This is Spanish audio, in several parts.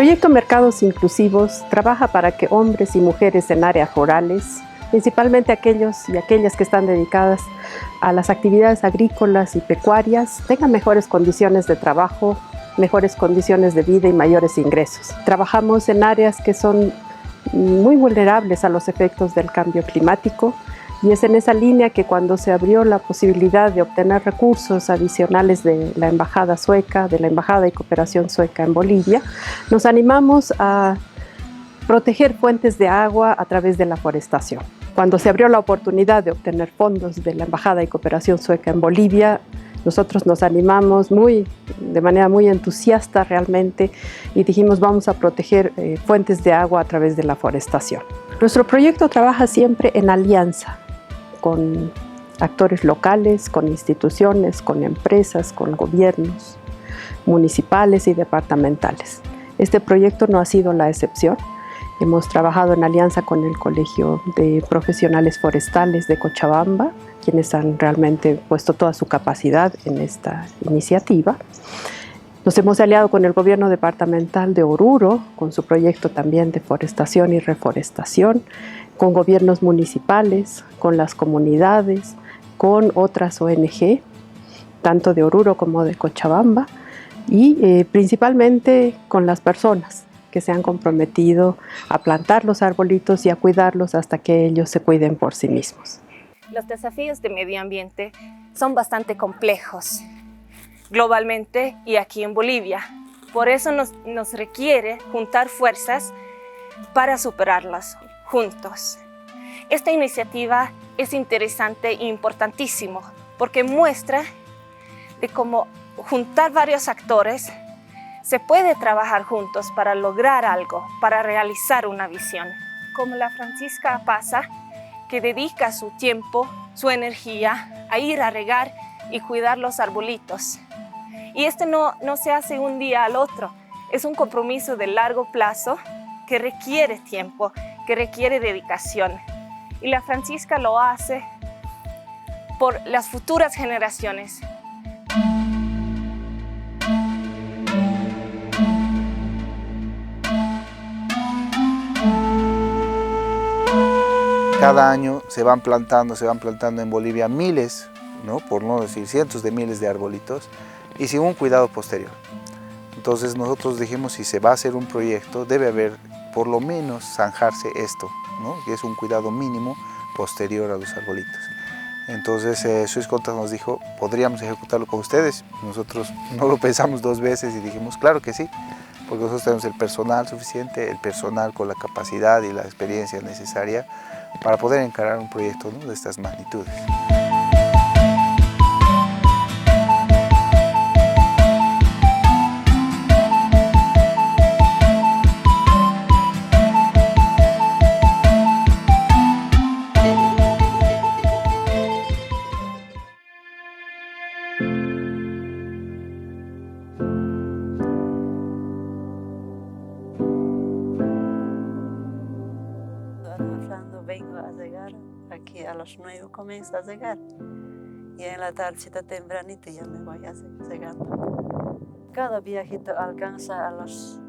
proyecto Mercados Inclusivos trabaja para que hombres y mujeres en áreas rurales, principalmente aquellos y aquellas que están dedicadas a las actividades agrícolas y pecuarias, tengan mejores condiciones de trabajo, mejores condiciones de vida y mayores ingresos. Trabajamos en áreas que son muy vulnerables a los efectos del cambio climático, y es en esa línea que cuando se abrió la posibilidad de obtener recursos adicionales de la Embajada Sueca, de la Embajada de Cooperación Sueca en Bolivia, nos animamos a proteger fuentes de agua a través de la forestación. Cuando se abrió la oportunidad de obtener fondos de la Embajada de Cooperación Sueca en Bolivia, nosotros nos animamos de manera muy entusiasta realmente y dijimos vamos a proteger fuentes de agua a través de la forestación. Nuestro proyecto trabaja siempre en alianza con actores locales, con instituciones, con empresas, con gobiernos municipales y departamentales. Este proyecto no ha sido la excepción. Hemos trabajado en alianza con el Colegio de Profesionales Forestales de Cochabamba, quienes han realmente puesto toda su capacidad en esta iniciativa. Nos hemos aliado con el gobierno departamental de Oruro, con su proyecto también de forestación y reforestación, con gobiernos municipales, con las comunidades, con otras ONG, tanto de Oruro como de Cochabamba, y principalmente con las personas que se han comprometido a plantar los arbolitos y a cuidarlos hasta que ellos se cuiden por sí mismos. Los desafíos de medio ambiente son bastante complejos, globalmente y aquí en Bolivia. Por eso nos requiere juntar fuerzas para superarlas juntos. Esta iniciativa es interesante e importantísimo porque muestra de cómo juntar varios actores se puede trabajar juntos para lograr algo, para realizar una visión. Como la Francisca Apaza, que dedica su tiempo, su energía a ir a regar y cuidar los arbolitos. Y esto no se hace un día al otro, es un compromiso de largo plazo que requiere tiempo, que requiere dedicación. Y la Francisca lo hace por las futuras generaciones. Cada año se van plantando en Bolivia miles, ¿no? Por no decir cientos de miles de arbolitos y sin un cuidado posterior. Entonces nosotros dijimos, si se va a hacer un proyecto, debe haber por lo menos zanjarse esto, ¿no? Que es un cuidado mínimo posterior a los arbolitos. Entonces Suez Contas nos dijo, podríamos ejecutarlo con ustedes. Nosotros no lo pensamos dos veces y dijimos, claro que sí, porque nosotros tenemos el personal suficiente, el personal con la capacidad y la experiencia necesaria para poder encarar un proyecto, ¿no? De estas magnitudes. Vengo a llegar, aquí a las 9 comienzo a llegar y en la tardecita tempranito ya me voy llegando. Cada viajito alcanza a los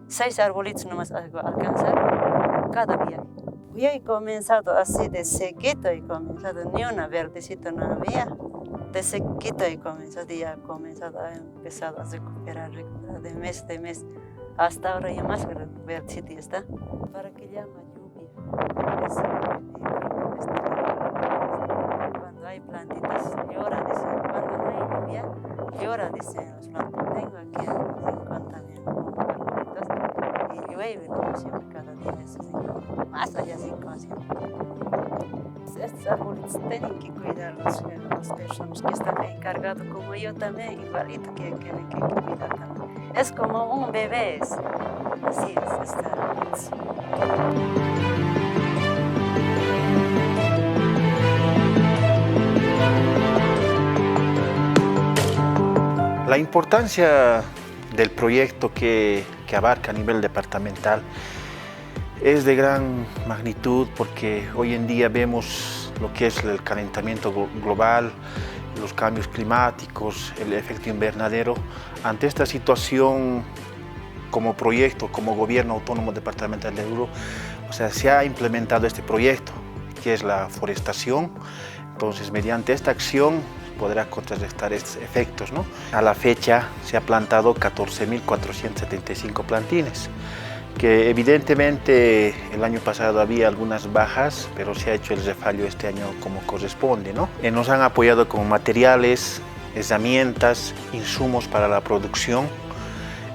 6 arbolitos nomás alcanzar, cada viaje. Yo he comenzado así de sequito, he comenzado, ni una verdecita no había, de sequito he comenzado, ya he empezado a recuperar de mes, hasta ahora ya más verdecito está. ¿Para qué llama lluvia? Cuando hay plantitas llora, dice, cuando no hay lluvia llora, dice los plantas. Tengo aquí en rincón también arbolitos y llueve, ¿no? Siempre cada día más allá de 5 estos árboles tienen que cuidar las personas que están encargados, como yo también, igualito que tienen que cuidar también. Es como un bebé, así es este árbol. La importancia del proyecto que abarca a nivel departamental es de gran magnitud porque hoy en día vemos lo que es el calentamiento global, los cambios climáticos, el efecto invernadero. Ante esta situación como proyecto, como gobierno autónomo departamental de Oruro, o sea, se ha implementado este proyecto, que es la forestación. Entonces, mediante esta acción podrá contrarrestar estos efectos, ¿no? A la fecha se ha plantado 14.475 plantines, que evidentemente el año pasado había algunas bajas, pero se ha hecho el refallo este año como corresponde, ¿no? Nos han apoyado con materiales, herramientas, insumos para la producción.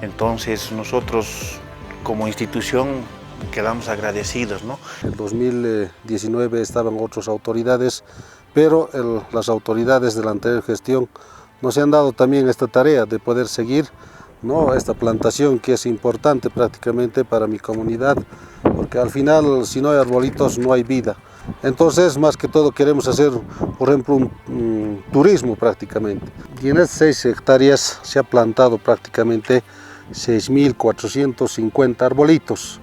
Entonces nosotros como institución quedamos agradecidos, ¿no? En 2019 estaban otras autoridades, pero las autoridades de la anterior gestión nos han dado también esta tarea de poder seguir, ¿no?, esta plantación, que es importante prácticamente para mi comunidad, porque al final si no hay arbolitos no hay vida. Entonces, más que todo queremos hacer, por ejemplo, un turismo prácticamente. Y en estas 6 hectáreas se ha plantado prácticamente 6.450 arbolitos.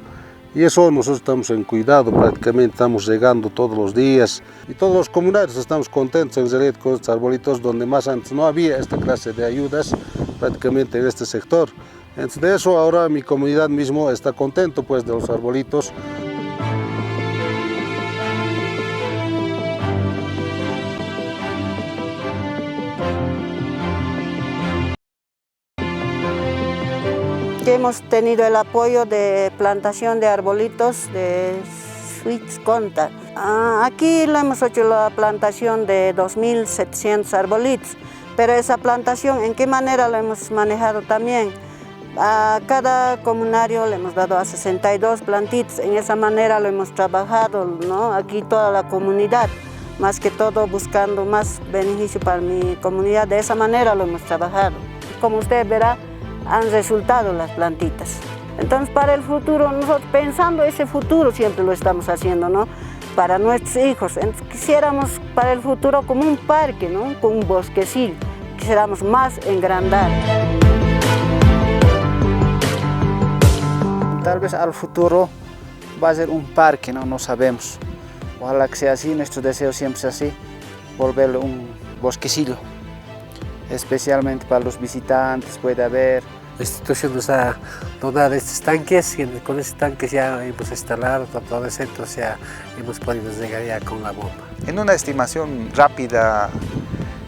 Y eso nosotros estamos en cuidado, prácticamente estamos regando todos los días. Y todos los comunarios estamos contentos en realidad con estos arbolitos, donde más antes no había esta clase de ayudas prácticamente en este sector. Entonces, de eso ahora mi comunidad mismo está contento pues de los arbolitos. Hemos tenido el apoyo de plantación de arbolitos de Sweets Conta. Aquí lo hemos hecho la plantación de 2.700 arbolitos, pero esa plantación, ¿en qué manera lo hemos manejado también? A cada comunario le hemos dado a 62 plantitas, en esa manera lo hemos trabajado, ¿no? Aquí toda la comunidad, más que todo buscando más beneficio para mi comunidad, de esa manera lo hemos trabajado. Como usted verá, han resultado las plantitas. Entonces, para el futuro, nosotros pensando ese futuro siempre lo estamos haciendo, ¿no? Para nuestros hijos. Entonces, quisiéramos para el futuro como un parque, ¿no? Con un bosquecillo. Quisiéramos más engrandar. Tal vez al futuro va a ser un parque, ¿no? No sabemos. Ojalá que sea así, nuestro deseo siempre es así, volverlo un bosquecillo. Especialmente para los visitantes puede haber. La institución nos ha donado estos tanques y con estos tanques ya hemos instalado todo el centro, o sea, hemos podido llegar ya con la bomba. En una estimación rápida,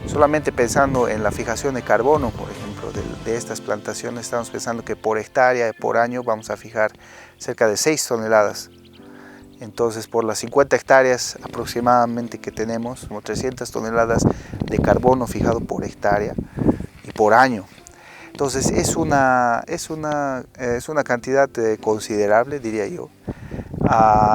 solamente pensando en la fijación de carbono, por ejemplo, de estas plantaciones, estamos pensando que por hectárea, por año, vamos a fijar cerca de 6 toneladas. Entonces, por las 50 hectáreas aproximadamente que tenemos, como 300 toneladas de carbono fijado por hectárea y por año. Entonces, es una cantidad considerable, diría yo.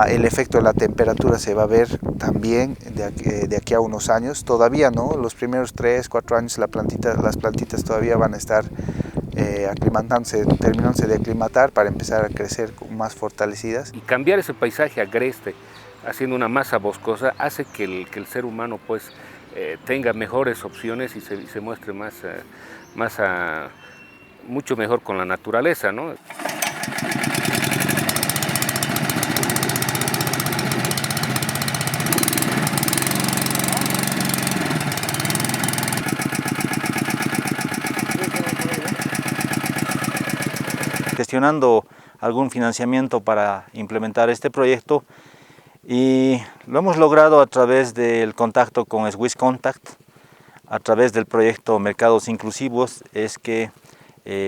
El efecto de la temperatura se va a ver también de aquí a unos años. Todavía no, los primeros 3, 4 años las plantitas todavía van a estar terminándose de aclimatar para empezar a crecer más fortalecidas. Y cambiar ese paisaje agreste, haciendo una masa boscosa, hace que el ser humano pues, tenga mejores opciones y se muestre mucho mejor con la naturaleza, ¿no? Gestionando algún financiamiento para implementar este proyecto, y lo hemos logrado a través del contacto con Swiss Contact, a través del proyecto Mercados Inclusivos, es que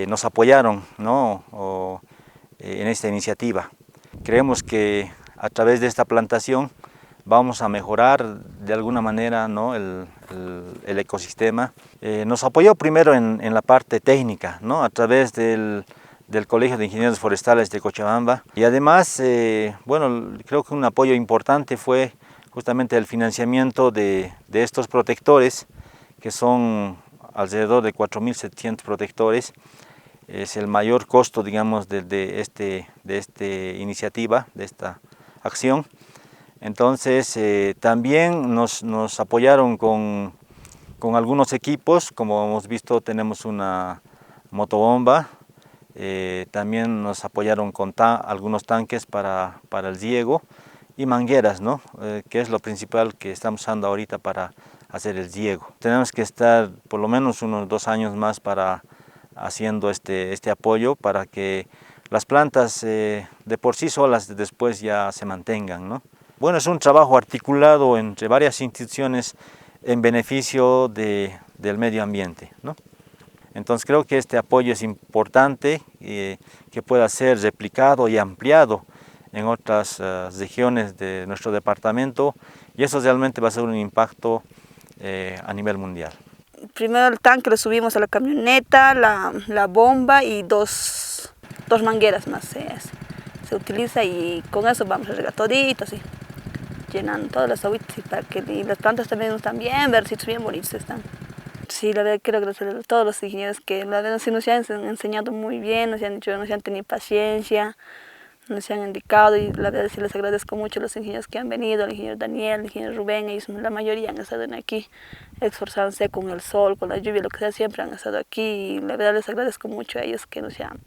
nos apoyaron, ¿no?, en esta iniciativa. Creemos que a través de esta plantación vamos a mejorar de alguna manera, ¿no?, el ecosistema. Nos apoyó primero en la parte técnica, ¿no?, a través del Colegio de Ingenieros Forestales de Cochabamba, y además, bueno, creo que un apoyo importante fue justamente el financiamiento de estos protectores, que son alrededor de 4.700 protectores. Es el mayor costo, digamos, de esta iniciativa, de esta acción. Entonces, también nos apoyaron con algunos equipos. Como hemos visto, tenemos una motobomba. También nos apoyaron con algunos tanques para el riego y mangueras, ¿no? Que es lo principal que estamos usando ahorita para hacer el riego. Tenemos que estar por lo menos unos 2 años más haciendo este apoyo, para que las plantas de por sí solas después ya se mantengan, ¿no? Bueno, es un trabajo articulado entre varias instituciones en beneficio del medio ambiente, ¿no? Entonces creo que este apoyo es importante, que pueda ser replicado y ampliado en otras regiones de nuestro departamento, y eso realmente va a ser un impacto a nivel mundial. Primero el tanque lo subimos a la camioneta, la bomba y dos mangueras más se utiliza, y con eso vamos a regar todito así, llenando todas las agüitas, y las plantas también están bien verdecitos, bien bonitos están. Sí, la verdad quiero agradecer a todos los ingenieros que la verdad sí nos han enseñado muy bien, nos han tenido paciencia, nos han indicado, y la verdad sí les agradezco mucho a los ingenieros que han venido, al ingeniero Daniel, al ingeniero Rubén. Ellos la mayoría han estado aquí, esforzándose con el sol, con la lluvia, lo que sea, siempre han estado aquí, y la verdad les agradezco mucho a ellos que nos han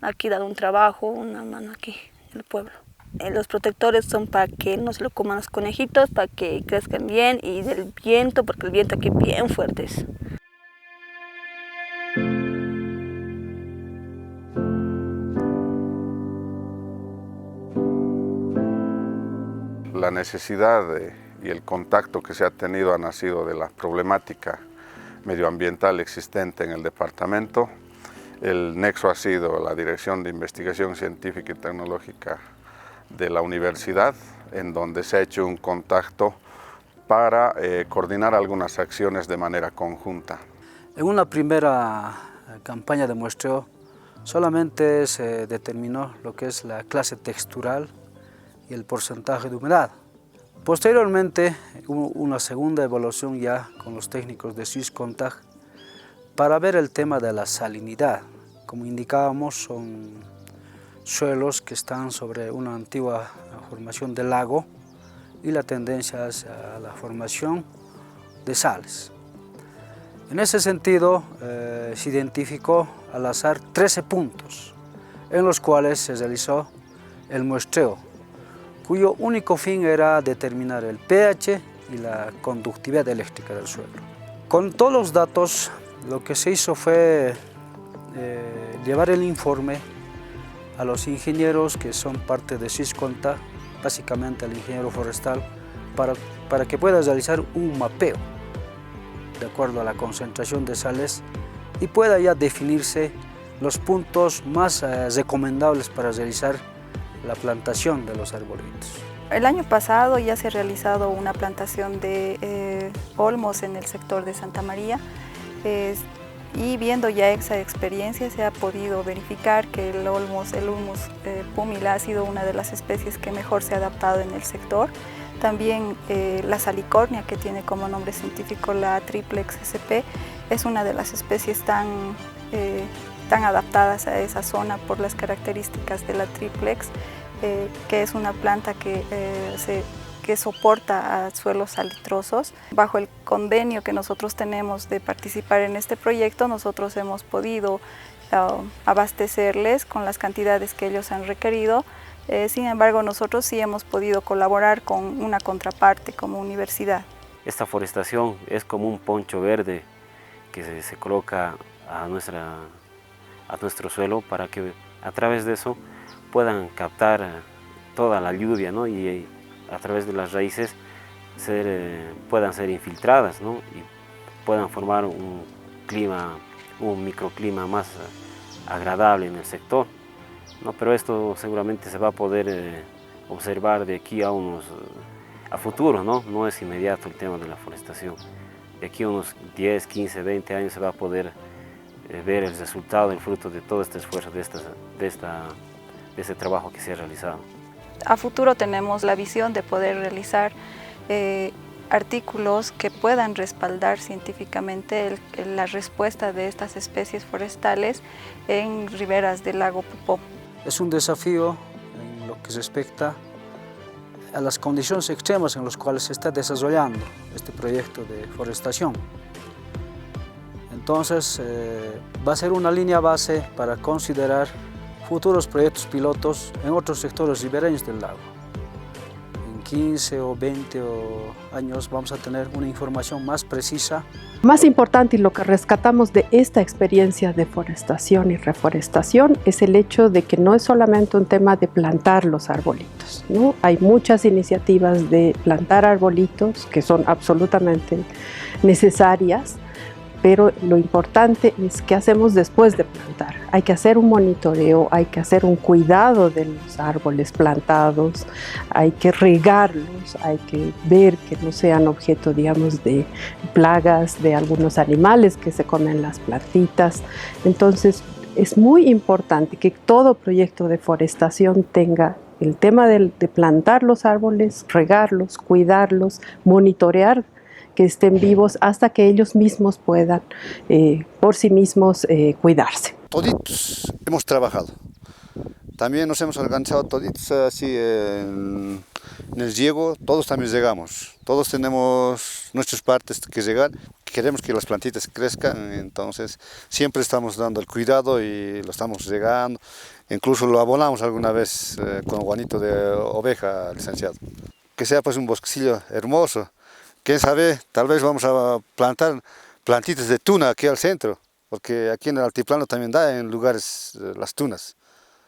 aquí dado un trabajo, una mano aquí en el pueblo. Los protectores son para que no se lo coman los conejitos, para que crezcan bien, y del viento, porque el viento aquí es bien fuerte es. La necesidad y el contacto que se ha tenido ha nacido de la problemática medioambiental existente en el departamento. El nexo ha sido la Dirección de Investigación Científica y Tecnológica de la universidad, en donde se ha hecho un contacto para coordinar algunas acciones de manera conjunta. En una primera campaña de muestreo solamente se determinó lo que es la clase textural y el porcentaje de humedad. Posteriormente hubo una segunda evaluación ya con los técnicos de Swisscontact para ver el tema de la salinidad. Como indicábamos, son suelos que están sobre una antigua formación de lago y la tendencia es a la formación de sales. En ese sentido, se identificó al azar 13 puntos en los cuales se realizó el muestreo, cuyo único fin era determinar el pH y la conductividad eléctrica del suelo. Con todos los datos, lo que se hizo fue llevar el informe a los ingenieros que son parte de Swisscontact, básicamente al ingeniero forestal, para que pueda realizar un mapeo de acuerdo a la concentración de sales y pueda ya definirse los puntos más recomendables para realizar la plantación de los arbolitos. El año pasado ya se ha realizado una plantación de olmos en el sector de Santa María, y viendo ya esa experiencia se ha podido verificar que el Ulmus pumila ha sido una de las especies que mejor se ha adaptado en el sector. También la salicornia, que tiene como nombre científico la Triplex sp, es una de las especies tan adaptadas a esa zona por las características de la Triplex, que es una planta que soporta a suelos salitrosos. Bajo el convenio que nosotros tenemos de participar en este proyecto, nosotros hemos podido abastecerles con las cantidades que ellos han requerido. Sin embargo, nosotros sí hemos podido colaborar con una contraparte como universidad. Esta forestación es como un poncho verde que se coloca a nuestro suelo para que a través de eso puedan captar toda la lluvia, ¿no? Y a través de las raíces puedan ser infiltradas, ¿no? Y puedan formar un microclima más agradable en el sector, ¿no? Pero esto seguramente se va a poder observar de aquí a futuro, ¿no? No es inmediato el tema de la forestación. De aquí a unos 10, 15, 20 años se va a poder ver el resultado, el fruto de todo este esfuerzo, de este trabajo que se ha realizado. A futuro tenemos la visión de poder realizar artículos que puedan respaldar científicamente la respuesta de estas especies forestales en riberas del lago Popó. Es un desafío en lo que respecta a las condiciones extremas en las cuales se está desarrollando este proyecto de forestación. Entonces, va a ser una línea base para considerar futuros proyectos pilotos en otros sectores ribereños del lago, en 15 o 20 años vamos a tener una información más precisa. Más importante y lo que rescatamos de esta experiencia de forestación y reforestación es el hecho de que no es solamente un tema de plantar los arbolitos, ¿no? Hay muchas iniciativas de plantar arbolitos que son absolutamente necesarias, pero lo importante es qué hacemos después de plantar. Hay que hacer un monitoreo, hay que hacer un cuidado de los árboles plantados, hay que regarlos, hay que ver que no sean objeto, digamos, de plagas de algunos animales que se comen las plantitas. Entonces, es muy importante que todo proyecto de forestación tenga el tema de plantar los árboles, regarlos, cuidarlos, monitorear que estén vivos hasta que ellos mismos puedan por sí mismos cuidarse. Toditos hemos trabajado. También nos hemos organizado toditos así en el riego, todos también regamos. Todos tenemos nuestras partes que regar. Queremos que las plantitas crezcan, entonces siempre estamos dando el cuidado y lo estamos regando. Incluso lo abonamos alguna vez con guanito de oveja, licenciado. Que sea pues un bosquecillo hermoso. Quién sabe, tal vez vamos a plantar plantitas de tuna aquí al centro, porque aquí en el altiplano también da en lugares las tunas.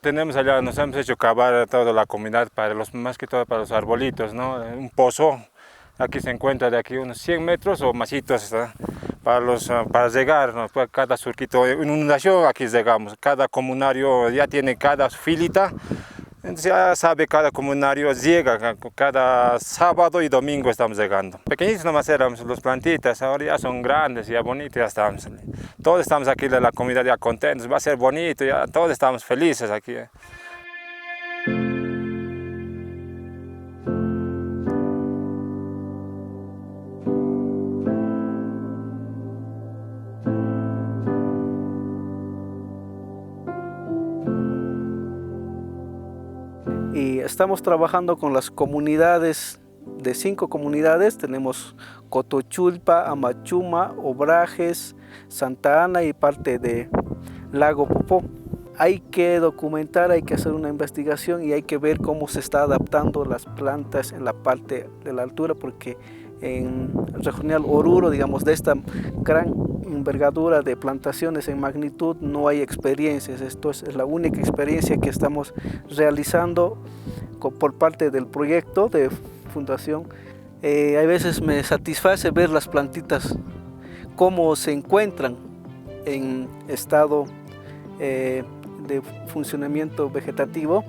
Tenemos allá, nos hemos hecho cavar toda la comunidad, más que todo para los arbolitos, ¿no? Un pozo, aquí se encuentra de aquí unos 100 metros o masitos, ¿no? Para regar, ¿no? Cada surquito, inundación aquí regamos, cada comunario ya tiene cada filita. Entonces ya sabe, cada comunario llega, cada sábado y domingo estamos llegando. Pequeñitos nomás éramos los plantitas, ahora ya son grandes, ya bonitos, ya estamos. Todos estamos aquí de la comunidad ya contentos, va a ser bonito, ya todos estamos felices aquí. Y estamos trabajando con las comunidades, de 5 comunidades, tenemos Cotochulpa, Amachuma, Obrajes, Santa Ana y parte de Lago Popó. Hay que documentar, hay que hacer una investigación y hay que ver cómo se está adaptando las plantas en la parte de la altura, porque en el regional Oruro, digamos, de esta gran envergadura de plantaciones en magnitud no hay experiencias. Esto es la única experiencia que estamos realizando por parte del proyecto de fundación. A veces me satisface ver las plantitas cómo se encuentran en estado de funcionamiento vegetativo.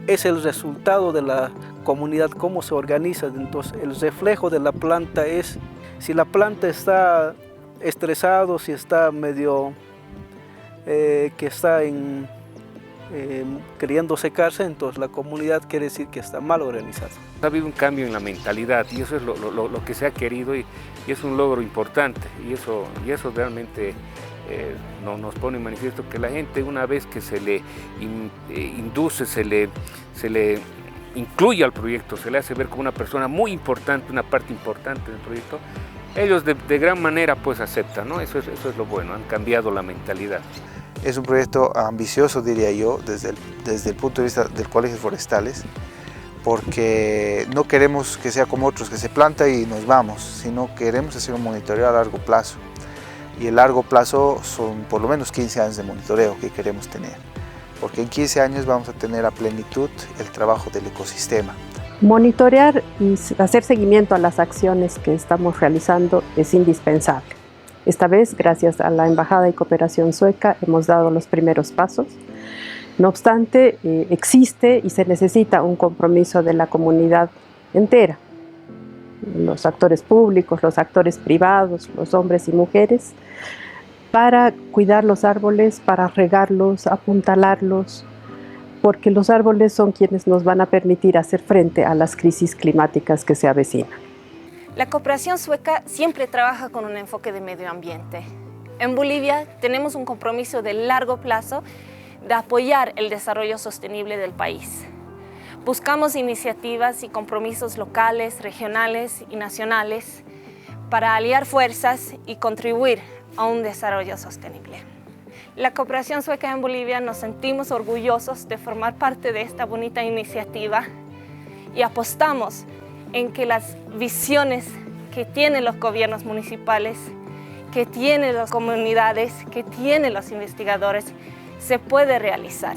Es el resultado de la comunidad, cómo se organiza. Entonces el reflejo de la planta es si la planta está estresado, si está medio que está queriendo secarse, entonces la comunidad quiere decir que está mal organizada. Ha habido un cambio en la mentalidad y eso es lo que se ha querido y es un logro importante y eso realmente nos pone en manifiesto que la gente, una vez que se le induce, se le incluye al proyecto, se le hace ver como una persona muy importante, una parte importante del proyecto, ellos de gran manera pues aceptan, ¿no? Eso es lo bueno, han cambiado la mentalidad. Es un proyecto ambicioso, diría yo, desde el punto de vista del Colegio Forestales, porque no queremos que sea como otros, que se planta y nos vamos, sino queremos hacer un monitoreo a largo plazo. Y el largo plazo son por lo menos 15 años de monitoreo que queremos tener, porque en 15 años vamos a tener a plenitud el trabajo del ecosistema. Monitorear y hacer seguimiento a las acciones que estamos realizando es indispensable. Esta vez, gracias a la Embajada y Cooperación Sueca, hemos dado los primeros pasos. No obstante, existe y se necesita un compromiso de la comunidad entera. Los actores públicos, los actores privados, los hombres y mujeres, para cuidar los árboles, para regarlos, apuntalarlos, porque los árboles son quienes nos van a permitir hacer frente a las crisis climáticas que se avecinan. La cooperación sueca siempre trabaja con un enfoque de medio ambiente. En Bolivia tenemos un compromiso de largo plazo de apoyar el desarrollo sostenible del país. Buscamos iniciativas y compromisos locales, regionales y nacionales para aliar fuerzas y contribuir a un desarrollo sostenible. La cooperación sueca en Bolivia nos sentimos orgullosos de formar parte de esta bonita iniciativa y apostamos en que las visiones que tienen los gobiernos municipales, que tienen las comunidades, que tienen los investigadores, se puede realizar.